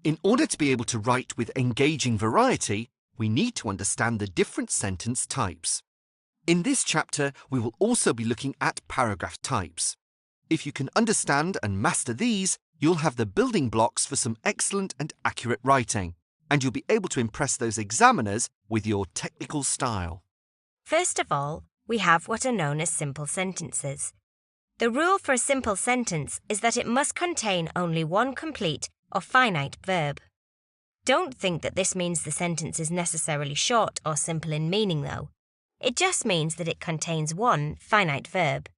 In order to be able to write with engaging variety, we need to understand the different sentence types. In this chapter, we will also be looking at paragraph types. If you can understand and master these, you'll have the building blocks for some excellent and accurate writing, and you'll be able to impress those examiners with your technical style. First of all, we have what are known as simple sentences. The rule for a simple sentence is that it must contain only one complete or finite verb. Don't think that this means the sentence is necessarily short or simple in meaning, though. It just means that it contains one finite verb.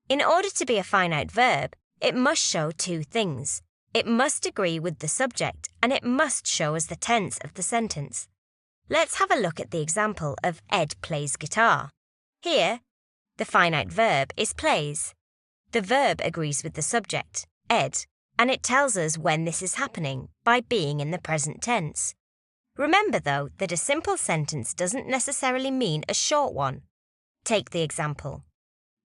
In order to be a finite verb, it must show two things. It must agree with the subject and it must show us the tense of the sentence. Let's have a look at the example of Ed plays guitar. Here, the finite verb is plays. The verb agrees with the subject, Ed, and it tells us when this is happening by being in the present tense. Remember, though, that a simple sentence doesn't necessarily mean a short one. Take the example.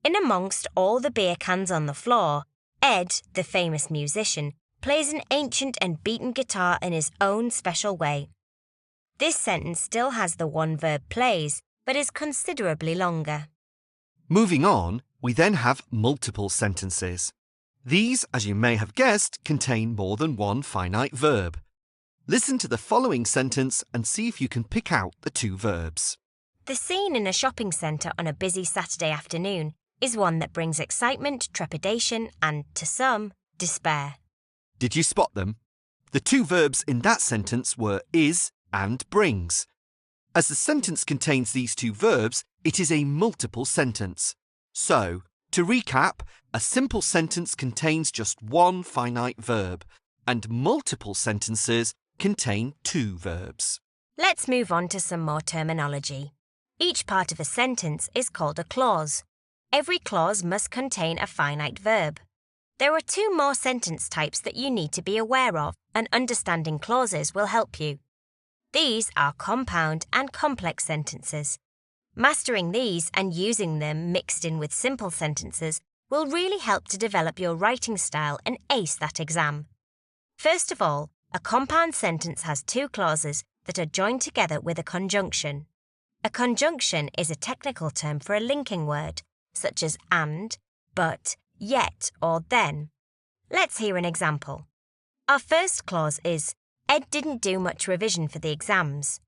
In amongst all the beer cans on the floor, Ed, the famous musician, plays an ancient and beaten guitar in his own special way. This sentence still has the one verb plays, but is considerably longer. Moving on, we then have multiple sentences. These, as you may have guessed, contain more than one finite verb. Listen to the following sentence and see if you can pick out the two verbs. The scene in a shopping centre on a busy Saturday afternoon is one that brings excitement, trepidation and, to some, despair. Did you spot them? The two verbs in that sentence were is and brings. As the sentence contains these two verbs, it is a multiple sentence. So, to recap, a simple sentence contains just one finite verb, and multiple sentences contain two verbs. Let's move on to some more terminology. Each part of a sentence is called a clause. Every clause must contain a finite verb. There are two more sentence types that you need to be aware of, and understanding clauses will help you. These are compound and complex sentences. Mastering these and using them mixed in with simple sentences will really help to develop your writing style and ace that exam. First of all, a compound sentence has two clauses that are joined together with a conjunction. A conjunction is a technical term for a linking word, such as and, but, yet, or then. Let's hear an example. Our first clause is, Ed didn't do much revision for the exams.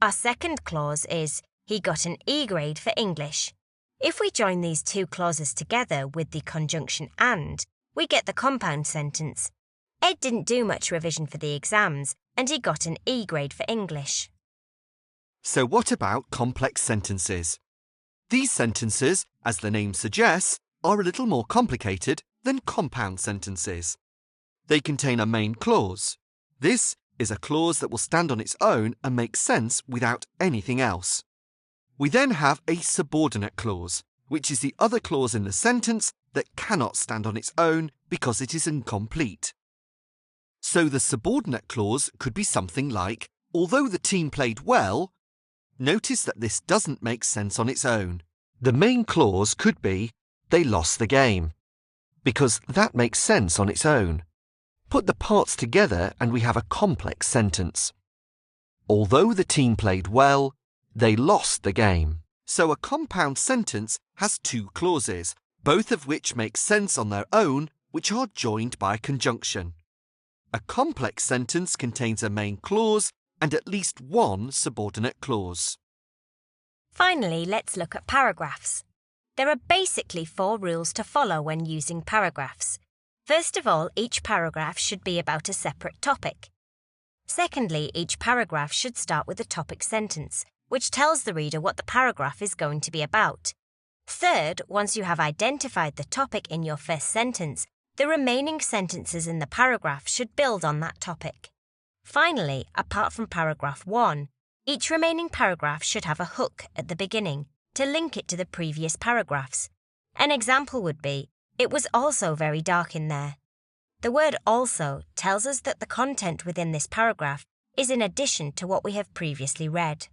Our second clause is, he got an E grade for English. If we join these two clauses together with the conjunction and, we get the compound sentence. Ed didn't do much revision for the exams and he got an E grade for English. So what about complex sentences? These sentences, as the name suggests, are a little more complicated than compound sentences. They contain a main clause. This is a clause that will stand on its own and make sense without anything else. We then have a subordinate clause, which is the other clause in the sentence that cannot stand on its own because it is incomplete. So the subordinate clause could be something like, although the team played well. Notice that this doesn't make sense on its own. The main clause could be, they lost the game, because that makes sense on its own. Put the parts together and we have a complex sentence. Although the team played well, they lost the game. So a compound sentence has two clauses, both of which make sense on their own, which are joined by a conjunction. A complex sentence contains a main clause and at least one subordinate clause. Finally, let's look at paragraphs. There are basically 4 rules to follow when using paragraphs. First of all, each paragraph should be about a separate topic. Secondly, each paragraph should start with a topic sentence, which tells the reader what the paragraph is going to be about. Third, once you have identified the topic in your first sentence, the remaining sentences in the paragraph should build on that topic. Finally, apart from paragraph 1, each remaining paragraph should have a hook at the beginning to link it to the previous paragraphs. An example would be, it was also very dark in there. The word also tells us that the content within this paragraph is in addition to what we have previously read.